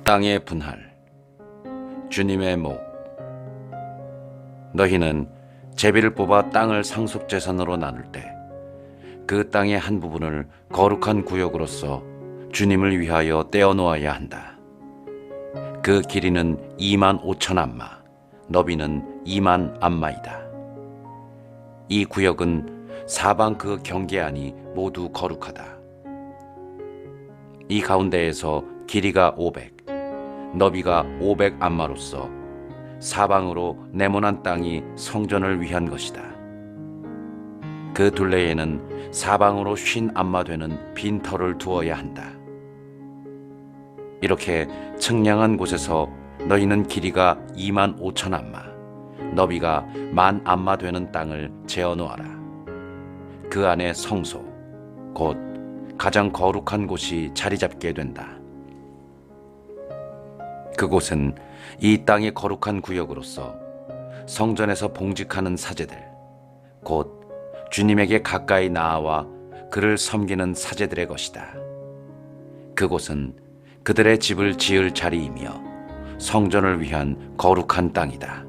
땅의 분할. 주님의 목. 너희는 제비를 뽑아 땅을 상속재산으로 나눌 때 그 땅의 한 부분을 거룩한 구역으로서 주님을 위하여 떼어놓아야 한다. 그 길이는 2만 5천 암마, 너비는 2만 암마이다. 이 구역은 사방 그 경계안이 모두 거룩하다. 이 가운데에서 길이가 500, 너비가 500 암마로서 사방으로 네모난 땅이 성전을 위한 것이다. 그 둘레에는 사방으로 50 암마 되는 빈터를 두어야 한다. 이렇게 청량한 곳에서 너희는 길이가 2만 5천 암마, 너비가 1만 암마 되는 땅을 재어 놓아라. 그 안에 성소, 곧 가장 거룩한 곳이 자리 잡게 된다. 그곳은 이 땅의 거룩한 구역으로서 성전에서 봉직하는 사제들, 곧 주님에게 가까이 나아와 그를 섬기는 사제들의 것이다. 그곳은 그들의 집을 지을 자리이며 성전을 위한 거룩한 땅이다.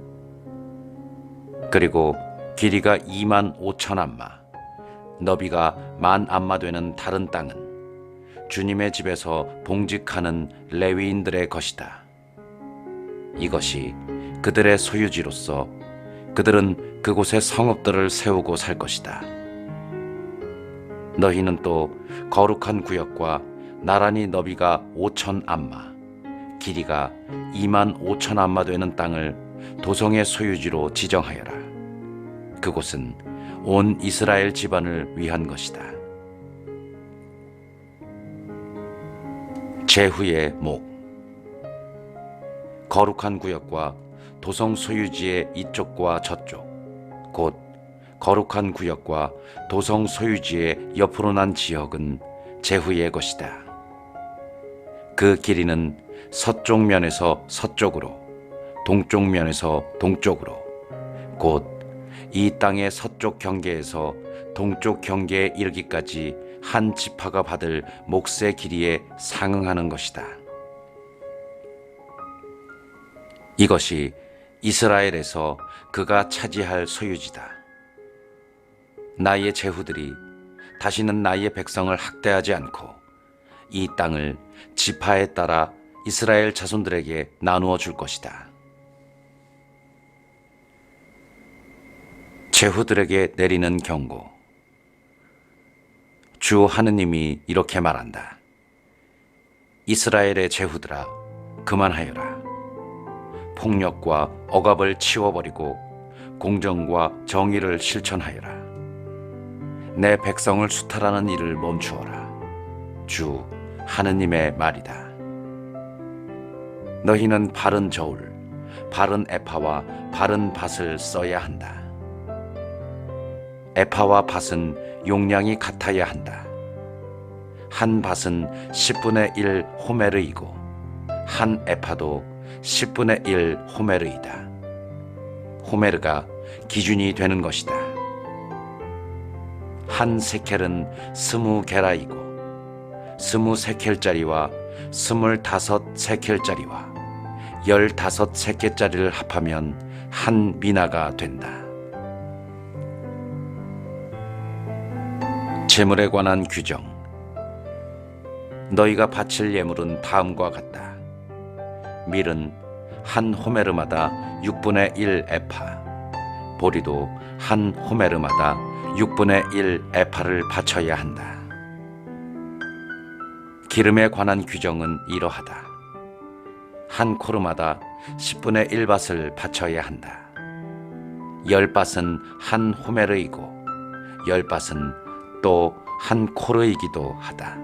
그리고 길이가 2만 5천 암마, 너비가 1만 암마 되는 다른 땅은 주님의 집에서 봉직하는 레위인들의 것이다. 이것이 그들의 소유지로서 그들은 그곳에 성읍들을 세우고 살 것이다. 너희는 또 거룩한 구역과 나란히 너비가 5천 암마, 길이가 2만 5천 암마 되는 땅을 도성의 소유지로 지정하여라. 그곳은 온 이스라엘 집안을 위한 것이다. 제후의 목. 거룩한 구역과 도성 소유지의 이쪽과 저쪽, 곧 거룩한 구역과 도성 소유지의 옆으로 난 지역은 제후의 것이다. 그 길이는 서쪽 면에서 서쪽으로, 동쪽 면에서 동쪽으로, 곧 이 땅의 서쪽 경계에서 동쪽 경계에 이르기까지 한 지파가 받을 몫의 길이에 상응하는 것이다. 이것이 이스라엘에서 그가 차지할 소유지다. 나의 제후들이 다시는 나의 백성을 학대하지 않고 이 땅을 지파에 따라 이스라엘 자손들에게 나누어 줄 것이다. 제후들에게 내리는 경고. 주 하느님이 이렇게 말한다. 이스라엘의 제후들아, 그만하여라. 폭력과 억압을 치워버리고 공정과 정의를 실천하여라. 내 백성을 수탈하는 일을 멈추어라. 주 하느님의 말이다. 너희는 바른 저울, 바른 에파와 바른 밭을 써야 한다. 에파와 밭은 용량이 같아야 한다. 한 밭은 10분의 1 호메르이고 한 에파도 10분의 1 호메르이다. 호메르가 기준이 되는 것이다. 한 세켈은 20게라이고 20세켈짜리와 25세켈짜리와 15세켈짜리를 합하면 한 미나가 된다. 제물에 관한 규정. 너희가 바칠 예물은 다음과 같다. 밀은 한 호메르마다 6분의 1 에파, 보리도 한 호메르마다 6분의 1 에파를 바쳐야 한다. 기름에 관한 규정은 이러하다. 한 코르마다 10분의 1밭을 바쳐야 한다. 10밭은 한 호메르이고 10밭은 또 한 코르이기도 하다.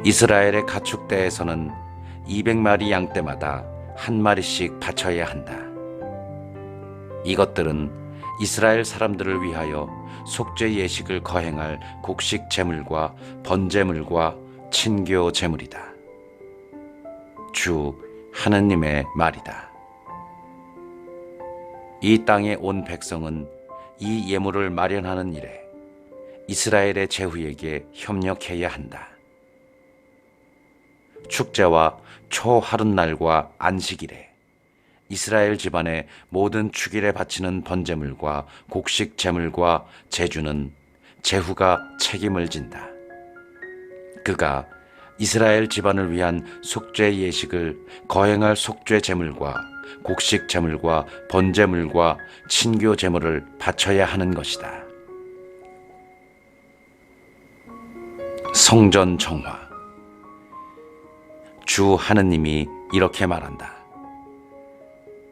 이스라엘의 가축대에서는 200마리 양떼마다 한 마리씩 바쳐야 한다. 이것들은 이스라엘 사람들을 위하여 속죄 예식을 거행할 곡식 제물과 번제물과 친교 제물이다. 주 하느님의 말이다. 이 땅에 온 백성은 이 예물을 마련하는 일에 이스라엘의 제후에게 협력해야 한다. 축제와 초하룻날과 안식일에 이스라엘 집안의 모든 축일에 바치는 번제물과 곡식 제물과 제주는 제후가 책임을 진다. 그가 이스라엘 집안을 위한 속죄 예식을 거행할 속죄 제물과 곡식 제물과 번제물과 친교 제물을 바쳐야 하는 것이다. 성전 정화. 주 하느님이 이렇게 말한다.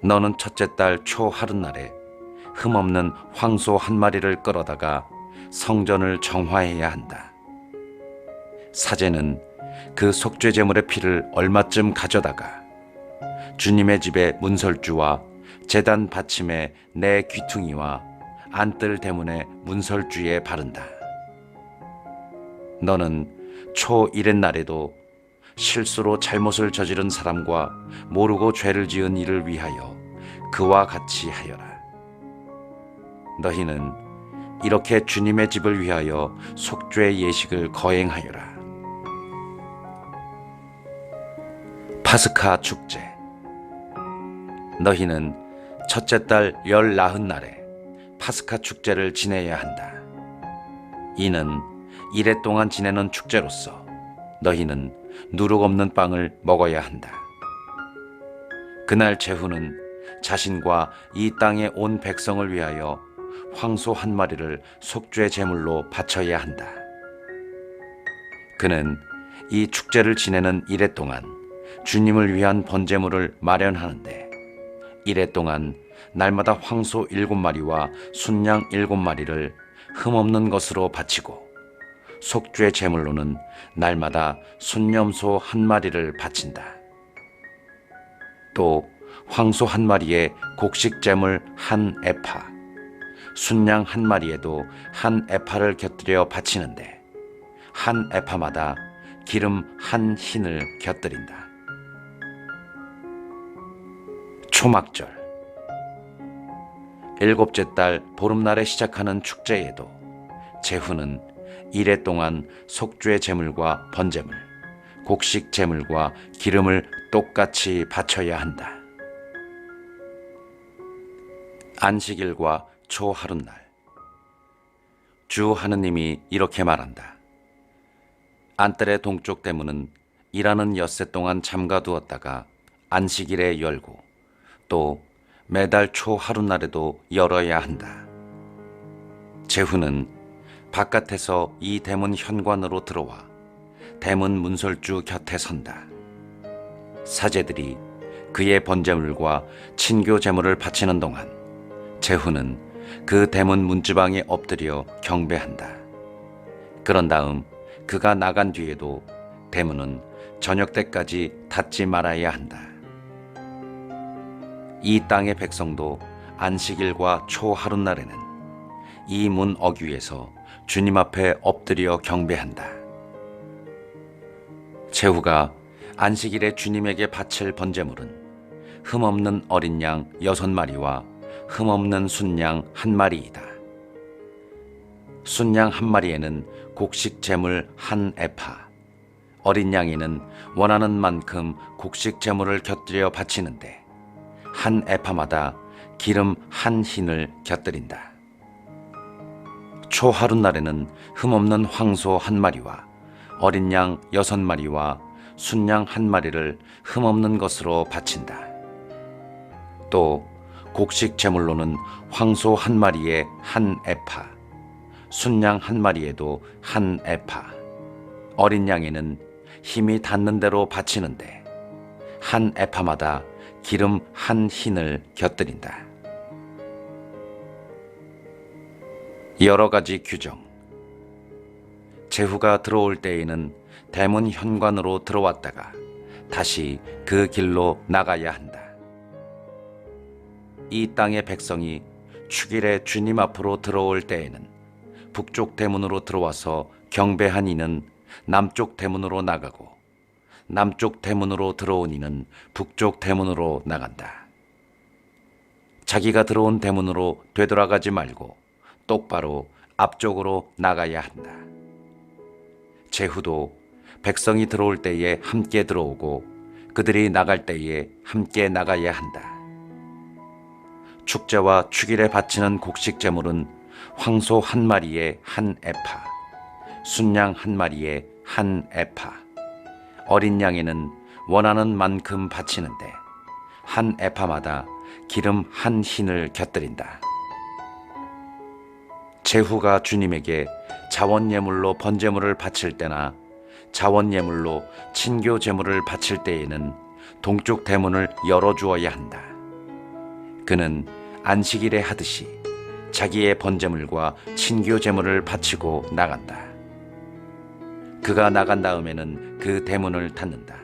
너는 첫째 달 초하룻날에 흠없는 황소 한 마리를 끌어다가 성전을 정화해야 한다. 사제는 그 속죄 제물의 피를 얼마쯤 가져다가 주님의 집의 문설주와 제단 받침의 내 귀퉁이와 안뜰 대문의 문설주에 바른다. 너는 초1의 날에도 실수로 잘못을 저지른 사람과 모르고 죄를 지은 이를 위하여 그와 같이 하여라. 너희는 이렇게 주님의 집을 위하여 속죄 예식을 거행하여라. 파스카 축제. 너희는 첫째 달 19날에 파스카 축제를 지내야 한다. 이는 이래 동안 지내는 축제로서 너희는 누룩 없는 빵을 먹어야 한다. 그날 제후는 자신과 이 땅에 온 백성을 위하여 황소 한 마리를 속죄 제물로 바쳐야 한다. 그는 이 축제를 지내는 이래 동안 주님을 위한 번제물을 마련하는데, 이래 동안 날마다 황소 7마리와 순양 7마리를 흠없는 것으로 바치고 속죄 제물로는 날마다 순염소 1마리를 바친다. 또 황소 1마리에 곡식 제물 1에파, 순양 1마리에도 1에파를 곁들여 바치는데 1에파마다 기름 1흰을 곁들인다. 초막절. 7째 달 보름날에 시작하는 축제에도 제후는 이래 동안 속죄 제물과 번제물, 곡식 제물과 기름을 똑같이 바쳐야 한다. 안식일과 초하룻날. 주 하느님이 이렇게 말한다. 안뜰의 동쪽 대문은 일하는 엿새 동안 잠가두었다가 안식일에 열고 또 매달 초하룻날에도 열어야 한다. 제후는 바깥에서 이 대문 현관으로 들어와 대문 문설주 곁에 선다. 사제들이 그의 번제물과 친교 제물을 바치는 동안 제후는 그 대문 문지방에 엎드려 경배한다. 그런 다음 그가 나간 뒤에도 대문은 저녁 때까지 닫지 말아야 한다. 이 땅의 백성도 안식일과 초하룻날에는 이 문 어귀에서 주님 앞에 엎드려 경배한다. 제후가 안식일에 주님에게 바칠 번제물은 흠없는 어린 양 6마리와 흠없는 순양 1마리이다. 순양 1마리에는 곡식 제물 1에파, 어린 양에는 원하는 만큼 곡식 제물을 곁들여 바치는데 1에파마다 기름 1흰을 곁들인다. 초하룻날에는 흠없는 황소 1마리와 어린 양 6마리와 순양 1마리를 흠없는 것으로 바친다. 또 곡식 제물로는 황소 1마리에 1에파, 순양 1마리에도 1에파, 어린 양에는 힘이 닿는 대로 바치는데 1에파마다 기름 1흰을 곁들인다. 여러 가지 규정. 제후가 들어올 때에는 대문 현관으로 들어왔다가 다시 그 길로 나가야 한다. 이 땅의 백성이 축일에 주님 앞으로 들어올 때에는 북쪽 대문으로 들어와서 경배한 이는 남쪽 대문으로 나가고 남쪽 대문으로 들어온 이는 북쪽 대문으로 나간다. 자기가 들어온 대문으로 되돌아가지 말고 똑바로 앞쪽으로 나가야 한다. 제후도 백성이 들어올 때에 함께 들어오고 그들이 나갈 때에 함께 나가야 한다. 축제와 축일에 바치는 곡식 제물은 황소 한 마리에 한 에파, 순양 한 마리에 한 에파, 어린 양에는 원하는 만큼 바치는데 한 에파마다 기름 한 흰을 곁들인다. 제후가 주님에게 자원예물로 번제물을 바칠 때나 자원예물로 친교 제물을 바칠 때에는 동쪽 대문을 열어주어야 한다. 그는 안식일에 하듯이 자기의 번제물과 친교 제물을 바치고 나간다. 그가 나간 다음에는 그 대문을 닫는다.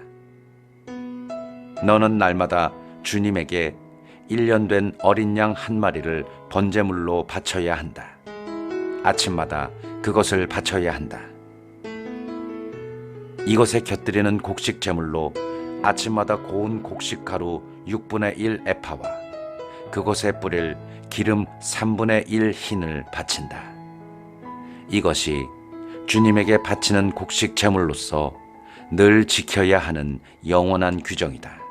너는 날마다 주님에게 1년 된 어린 양 한 마리를 번제물로 바쳐야 한다. 아침마다 그것을 바쳐야 한다. 이것에 곁들이는 곡식 제물로 아침마다 고운 곡식 가루 6분의 1 에파와 그것에 뿌릴 기름 3분의 1 흰을 바친다. 이것이 주님에게 바치는 곡식 제물로서 늘 지켜야 하는 영원한 규정이다.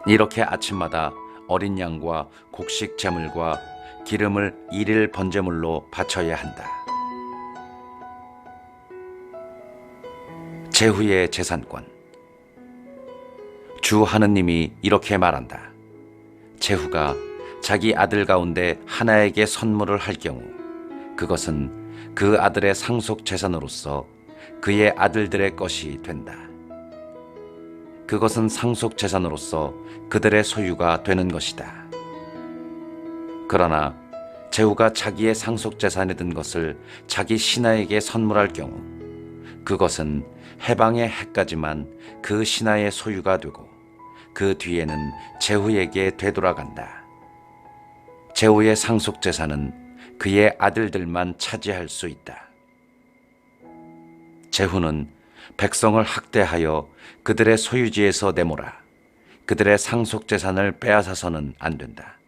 이렇게 아침마다 어린 양과 곡식 제물과 기름을 1일 번제물로 바쳐야 한다. 제후의 재산권. 주 하느님이 이렇게 말한다. 제후가 자기 아들 가운데 하나에게 선물을 할 경우 그것은 그 아들의 상속 재산으로서 그의 아들들의 것이 된다. 그것은 상속 재산으로서 그들의 소유가 되는 것이다. 그러나 제후가 자기의 상속 재산에 든 것을 자기 신하에게 선물할 경우 그것은 해방의 해까지만 그 신하의 소유가 되고 그 뒤에는 제후에게 되돌아간다. 제후의 상속 재산은 그의 아들들만 차지할 수 있다. 제후는 백성을 학대하여 그들의 소유지에서 내몰아 그들의 상속 재산을 빼앗아서는 안 된다.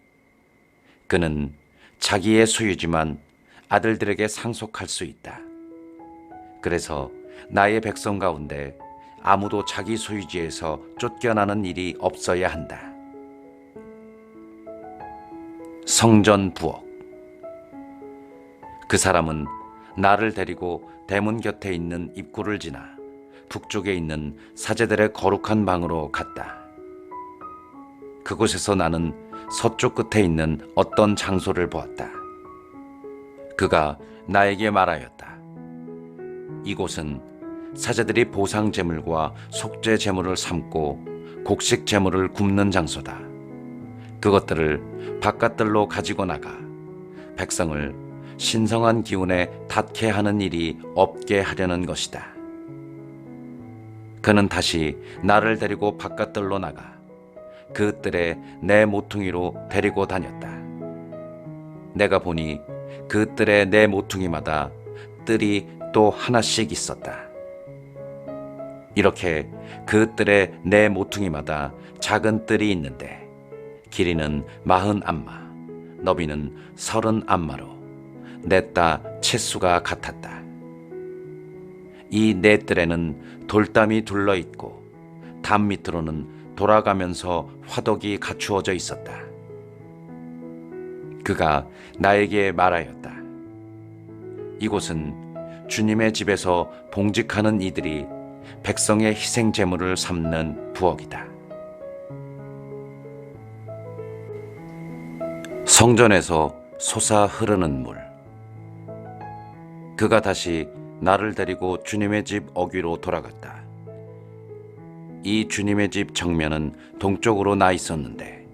그는 자기의 소유지만 아들들에게 상속할 수 있다. 그래서 나의 백성 가운데 아무도 자기 소유지에서 쫓겨나는 일이 없어야 한다. 성전 부엌. 그 사람은 나를 데리고 대문 곁에 있는 입구를 지나 북쪽에 있는 사제들의 거룩한 방으로 갔다. 그곳에서 나는 서쪽 끝에 있는 어떤 장소를 보았다. 그가 나에게 말하였다. 이곳은 사제들이 보상 제물과 속죄 제물을 삶고 곡식 제물을 굽는 장소다. 그것들을 바깥들로 가지고 나가 백성을 신성한 기운에 닿게 하는 일이 없게 하려는 것이다. 그는 다시 나를 데리고 바깥들로 나가 그 뜰에 내 모퉁이로 데리고 다녔다. 내가 보니 그 뜰에 내 모퉁이마다 뜰이 또 하나씩 있었다. 이렇게 그 뜰에 내 모퉁이마다 작은 뜰이 있는데 길이는 40안마, 너비는 30안마로 넷다 채수가 같았다. 이 네 뜰에는 돌담이 둘러있고 담 밑으로는 돌아가면서 화덕이 갖추어져 있었다. 그가 나에게 말하였다. 이곳은 주님의 집에서 봉직하는 이들이 백성의 희생 제물을 삶는 부엌이다. 성전에서 솟아 흐르는 물. 그가 다시 나를 데리고 주님의 집 어귀로 돌아갔다. 이 주님의 집 정면은 동쪽으로 나 있었는데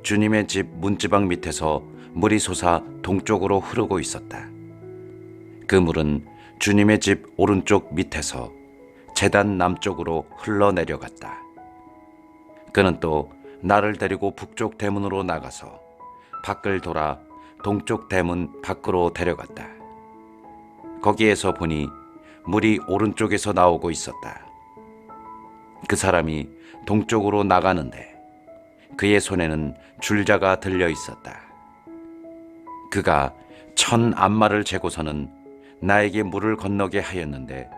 주님의 집 문지방 밑에서 물이 솟아 동쪽으로 흐르고 있었다. 그 물은 주님의 집 오른쪽 밑에서 제단 남쪽으로 흘러내려갔다. 그는 또 나를 데리고 북쪽 대문으로 나가서 밖을 돌아 동쪽 대문 밖으로 데려갔다. 거기에서 보니 물이 오른쪽에서 나오고 있었다. 그 사람이 동쪽으로 나가는데 그의 손에는 줄자가 들려 있었다. 그가 1000안마를 재고서는 나에게 물을 건너게 하였는데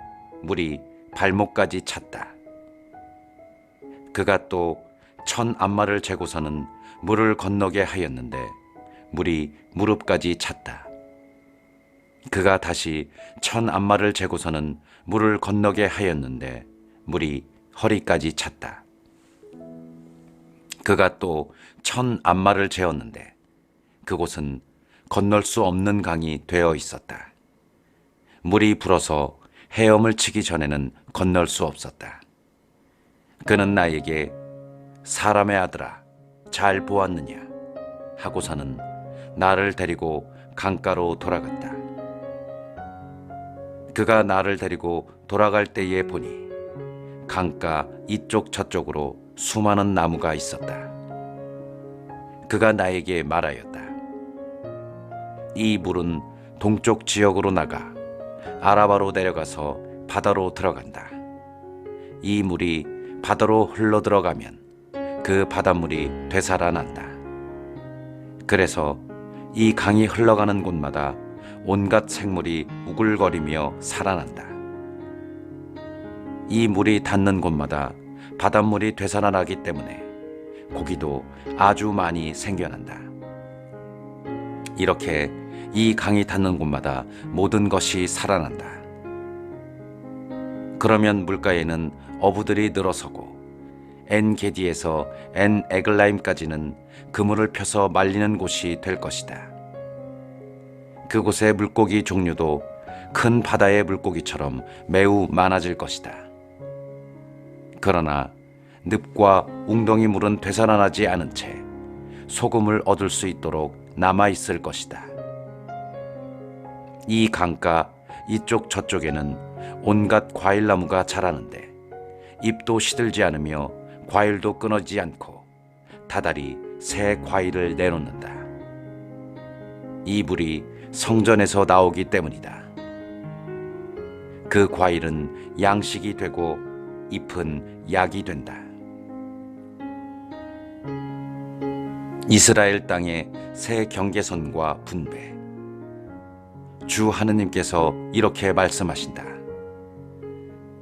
물이 발목까지 찼다. 그가 또 1000 암마를 재고서는 물을 건너게 하였는데 물이 무릎까지 찼다. 그가 다시 1000 암마를 재고서는 물을 건너게 하였는데 물이 허리까지 찼다. 그가 또 1000 암마를 재었는데 그곳은 건널 수 없는 강이 되어 있었다. 물이 불어서 헤엄을 치기 전에는 건널 수 없었다. 그는 나에게 사람의 아들아 잘 보았느냐 하고서는 나를 데리고 강가로 돌아갔다. 그가 나를 데리고 돌아갈 때에 보니 강가 이쪽 저쪽으로 수많은 나무가 있었다. 그가 나에게 말하였다. 이 물은 동쪽 지역으로 나가 아라바로 내려가서 바다로 들어간다. 이 물이 바다로 흘러들어가면 그 바닷물이 되살아난다. 그래서 이 강이 흘러가는 곳마다 온갖 생물이 우글거리며 살아난다. 이 물이 닿는 곳마다 바닷물이 되살아나기 때문에 고기도 아주 많이 생겨난다. 이렇게 이 강이 닿는 곳마다 모든 것이 살아난다. 그러면 물가에는 어부들이 늘어서고 엔게디에서 엔에글라임까지는 그물을 펴서 말리는 곳이 될 것이다. 그곳의 물고기 종류도 큰 바다의 물고기처럼 매우 많아질 것이다. 그러나 늪과 웅덩이 물은 되살아나지 않은 채 소금을 얻을 수 있도록 남아있을 것이다. 이 강가 이쪽 저쪽에는 온갖 과일나무가 자라는데 잎도 시들지 않으며 과일도 끊어지지 않고 다달이 새 과일을 내놓는다. 이 물이 성전에서 나오기 때문이다. 그 과일은 양식이 되고 잎은 약이 된다. 이스라엘 땅의 새 경계선과 분배. 주 하느님께서 이렇게 말씀하신다.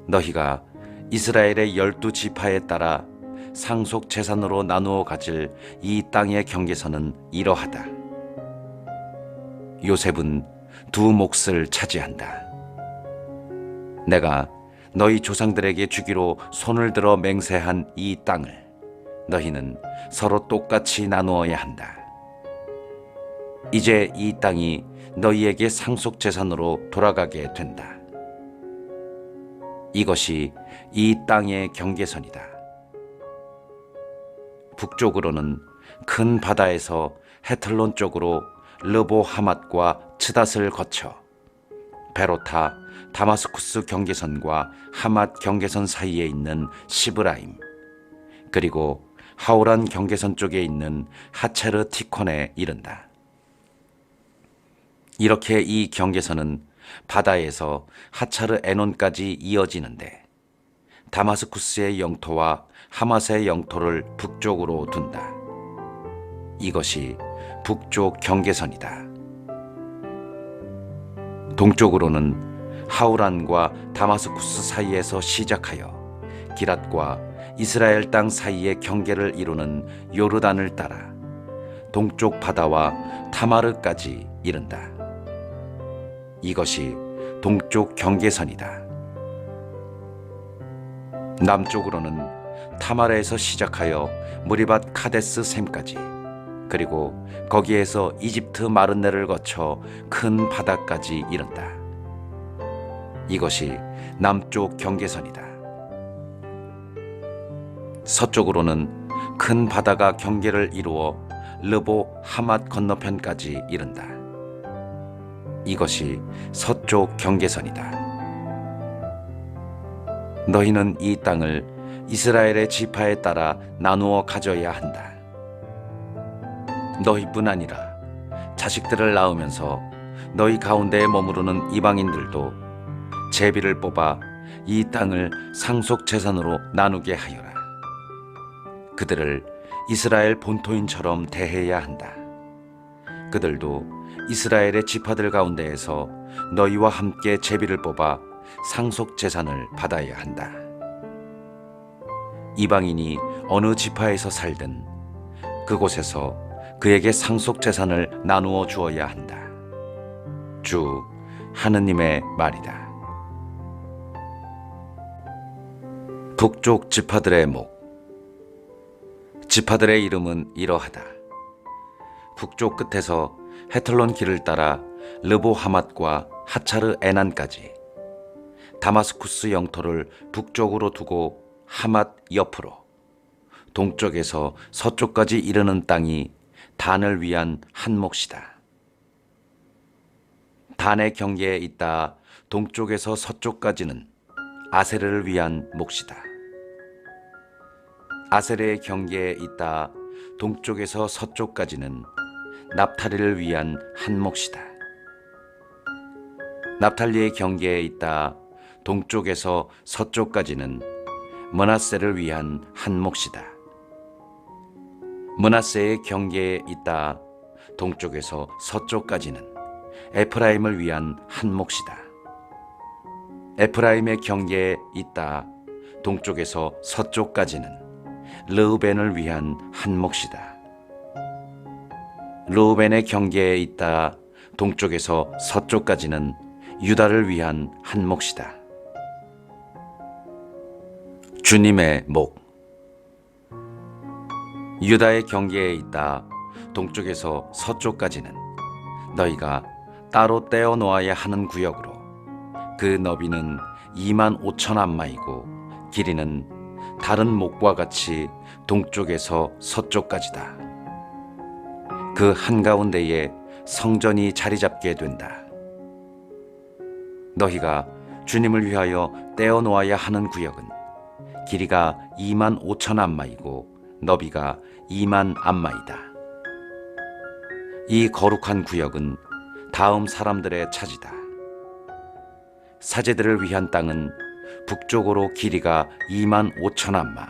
너희가 이스라엘의 12지파에 따라 상속 재산으로 나누어 가질 이 땅의 경계선은 이러하다. 요셉은 2 몫을 차지한다. 내가 너희 조상들에게 주기로 손을 들어 맹세한 이 땅을 너희는 서로 똑같이 나누어야 한다. 이제 이 땅이 너희에게 상속 재산으로 돌아가게 된다. 이것이 이 땅의 경계선이다. 북쪽으로는 큰 바다에서 헤틀론 쪽으로 르보 하맛과 츠닷을 거쳐 베로타 다마스쿠스 경계선과 하맛 경계선 사이에 있는 시브라임, 그리고 하우란 경계선 쪽에 있는 하체르 티콘에 이른다. 이렇게 이 경계선은 바다에서 하차르 에논까지 이어지는데 다마스쿠스의 영토와 하맛의 영토를 북쪽으로 둔다. 이것이 북쪽 경계선이다. 동쪽으로는 하우란과 다마스쿠스 사이에서 시작하여 기랏과 이스라엘 땅 사이의 경계를 이루는 요르단을 따라 동쪽 바다와 타마르까지 이른다. 이것이 동쪽 경계선이다. 남쪽으로는 타마르에서 시작하여 무리밧 카데스 샘까지, 그리고 거기에서 이집트 마른네를 거쳐 큰 바다까지 이른다. 이것이 남쪽 경계선이다. 서쪽으로는 큰 바다가 경계를 이루어 르보 하맛 건너편까지 이른다. 이것이 서쪽 경계선이다. 너희는 이 땅을 이스라엘의 지파에 따라 나누어 가져야 한다. 너희뿐 아니라 자식들을 낳으면서 너희 가운데에 머무르는 이방인들도 제비를 뽑아 이 땅을 상속 재산으로 나누게 하여라. 그들을 이스라엘 본토인처럼 대해야 한다. 그들도 이스라엘의 지파들 가운데에서 너희와 함께 제비를 뽑아 상속 제산을 받아야 한다. 이방인이 어느 지파에서 살든 그곳에서 그에게 상속 재산을 나누어 주어야 한다. 주 하느님의 말이다. 북쪽 지파들의 목. 지파들의 이름은 이러하다. 북쪽 끝에서 헤틀론 길을 따라 르보하맛과 하차르 에난까지, 다마스쿠스 영토를 북쪽으로 두고 하맛 옆으로 동쪽에서 서쪽까지 이르는 땅이 단을 위한 한 몫이다. 단의 경계에 있다 동쪽에서 서쪽까지는 아세르를 위한 몫이다. 아세르의 경계에 있다 동쪽에서 서쪽까지는 납탈리를 위한 한 몫이다. 납탈리의 경계에 있다 동쪽에서 서쪽까지는 므낫세를 위한 한 몫이다. 므낫세의 경계에 있다 동쪽에서 서쪽까지는 에프라임을 위한 한 몫이다. 에프라임의 경계에 있다 동쪽에서 서쪽까지는 르우벤을 위한 한 몫이다. 르우벤의 경계에 있다 동쪽에서 서쪽까지는 유다를 위한 한 몫이다. 주님의 목. 유다의 경계에 있다 동쪽에서 서쪽까지는 너희가 따로 떼어 놓아야 하는 구역으로, 그 너비는 25,000 암마이고 길이는 다른 목과 같이 동쪽에서 서쪽까지다. 그 한가운데에 성전이 자리 잡게 된다. 너희가 주님을 위하여 떼어 놓아야 하는 구역은 길이가 25,000 암마이고 너비가 2만 암마이다. 이 거룩한 구역은 다음 사람들의 차지다. 사제들을 위한 땅은 북쪽으로 길이가 25,000 암마,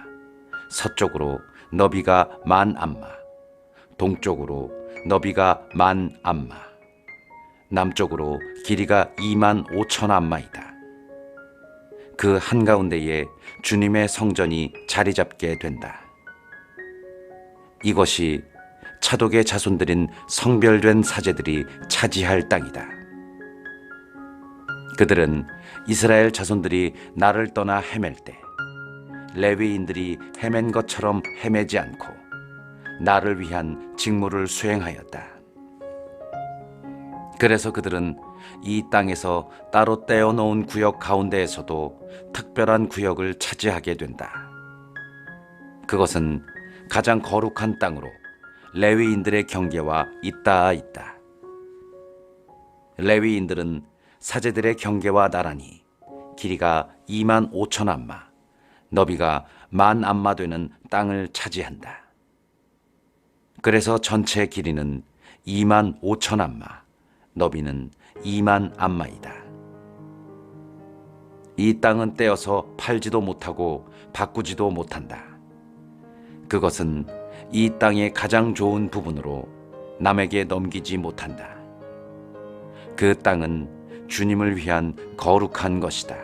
서쪽으로 너비가 1만 암마, 동쪽으로 너비가 1만 암마, 남쪽으로 길이가 25,000 암마이다. 그 한가운데에 주님의 성전이 자리 잡게 된다. 이것이 차독의 자손들인 성별된 사제들이 차지할 땅이다. 그들은 이스라엘 자손들이 나를 떠나 헤맬 때 레위인들이 헤맨 것처럼 헤매지 않고 나를 위한 직무를 수행하였다. 그래서 그들은 이 땅에서 따로 떼어 놓은 구역 가운데에서도 특별한 구역을 차지하게 된다. 그것은 가장 거룩한 땅으로 레위인들의 경계와 있다. 레위인들은 사제들의 경계와 나란히 길이가 25,000 암마, 너비가 1만 암마 되는 땅을 차지한다. 그래서 전체 길이는 25,000 암마, 너비는 2만 암마이다. 이 땅은 떼어서 팔지도 못하고 바꾸지도 못한다. 그것은 이 땅의 가장 좋은 부분으로 남에게 넘기지 못한다. 그 땅은 주님을 위한 거룩한 것이다.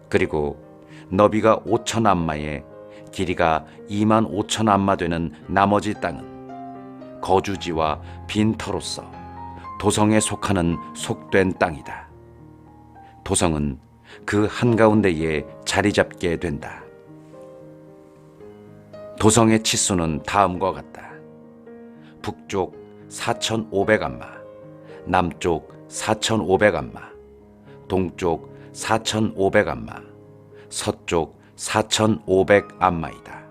그리고 너비가 5,000 암마에 길이가 25,000 암마 되는 나머지 땅은 거주지와 빈터로서 도성에 속하는 속된 땅이다. 도성은 그 한가운데에 자리 잡게 된다. 도성의 치수는 다음과 같다. 북쪽 4,500 암마, 남쪽 4,500 암마, 동쪽 4,500 암마, 서쪽 4,500 암마이다.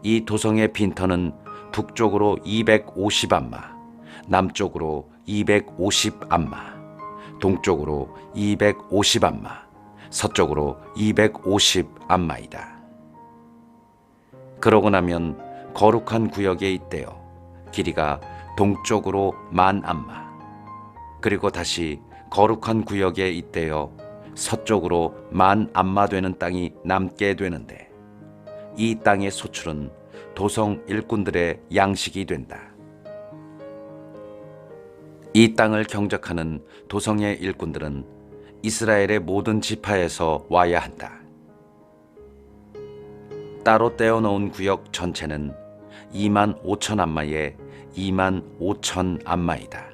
이 도성의 빈터는 북쪽으로 250 암마, 남쪽으로 250 암마, 동쪽으로 250 암마, 서쪽으로 250 암마이다. 그러고 나면 거룩한 구역에 있대요 길이가 동쪽으로 1만 암마, 그리고 다시 거룩한 구역에 있대요 서쪽으로 1만 암마 되는 땅이 남게 되는데, 이 땅의 소출은 도성 일꾼들의 양식이 된다. 이 땅을 경작하는 도성의 일꾼들은 이스라엘의 모든 지파에서 와야 한다. 따로 떼어놓은 구역 전체는 2만 5천 암마에 2만 5천 암마이다.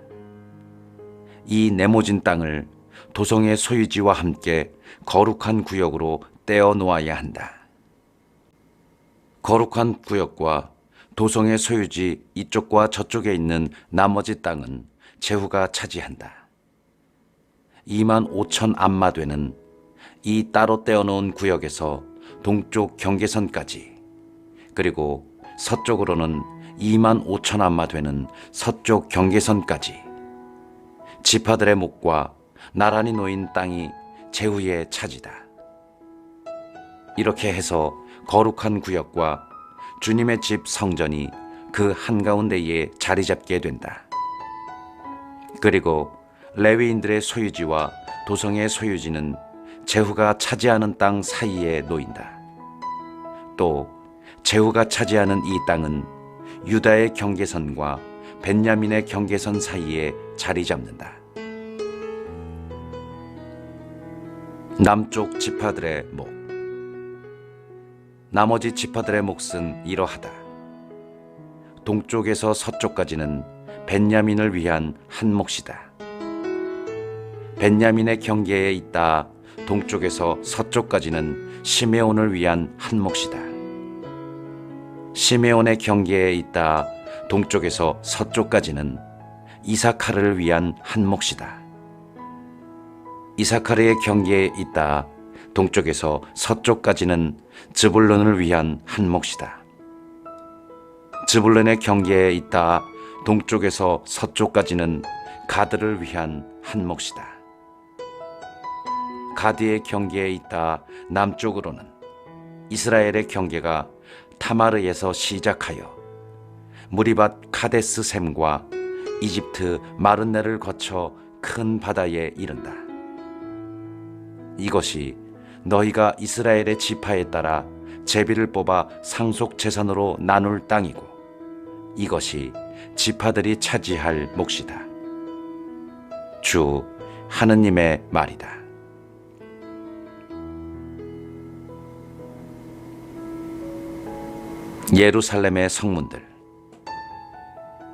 이 네모진 땅을 도성의 소유지와 함께 거룩한 구역으로 떼어 놓아야 한다. 거룩한 구역과 도성의 소유지 이쪽과 저쪽에 있는 나머지 땅은 제후가 차지한다. 2만 5천 암마 되는 이 따로 떼어놓은 구역에서 동쪽 경계선까지, 그리고 서쪽으로는 2만 5천 암마 되는 서쪽 경계선까지 지파들의 목과 나란히 놓인 땅이 제후의 차지다. 이렇게 해서 거룩한 구역과 주님의 집 성전이 그 한가운데에 자리 잡게 된다. 그리고 레위인들의 소유지와 도성의 소유지는 제후가 차지하는 땅 사이에 놓인다. 또 제후가 차지하는 이 땅은 유다의 경계선과 벤야민의 경계선 사이에 자리 잡는다. 남쪽 지파들의 목. 나머지 지파들의 몫은 이러하다. 동쪽에서 서쪽까지는 벤야민을 위한 한 몫이다. 벤야민의 경계에 있다 동쪽에서 서쪽까지는 시메온을 위한 한 몫이다. 시메온의 경계에 있다 동쪽에서 서쪽까지는 이사카르를 위한 한 몫이다. 이사카르의 경계에 있다 동쪽에서 서쪽까지는 즈불론을 위한 한 몫이다. 즈불론의 경계에 있다 동쪽에서 서쪽까지는 가드를 위한 한 몫이다. 가드의 경계에 있다 남쪽으로는 이스라엘의 경계가 타마르에서 시작하여 무리밭 카데스 셈과 이집트 마른네를 거쳐 큰 바다에 이른다. 이것이 너희가 이스라엘의 지파에 따라 제비를 뽑아 상속 재산으로 나눌 땅이고, 이것이 지파들이 차지할 몫이다. 주 하느님의 말이다. 예루살렘의 성문들.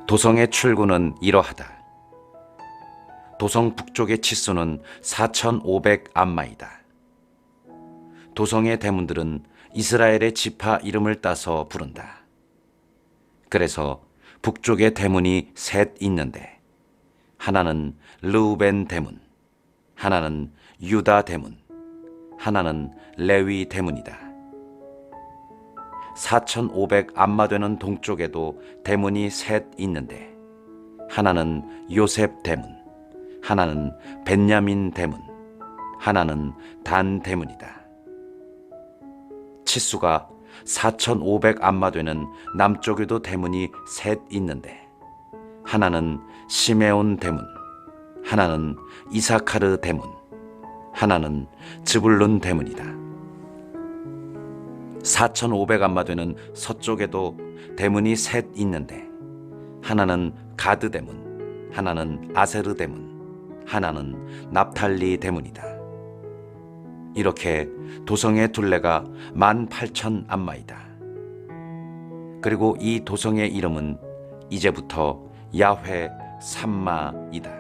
도성의 출구는 이러하다. 도성 북쪽의 치수는 4,500 암마이다. 도성의 대문들은 이스라엘의 지파 이름을 따서 부른다. 그래서 북쪽의 대문이 셋 있는데, 하나는 르우벤 대문, 하나는 유다 대문, 하나는 레위 대문이다. 4,500 암마 되는 동쪽에도 대문이 셋 있는데, 하나는 요셉 대문, 하나는 벤야민 대문, 하나는 단 대문이다. 치수가 4,500 암마 되는 남쪽에도 대문이 셋 있는데, 하나는 시메온 대문, 하나는 이사카르 대문, 하나는 즈불룬 대문이다. 4,500 암마 되는 서쪽에도 대문이 셋 있는데, 하나는 가드 대문, 하나는 아세르 대문, 하나는 납탈리 대문이다. 이렇게 도성의 둘레가 18,000 암마이다. 그리고 이 도성의 이름은 이제부터 야훼 삼마이다.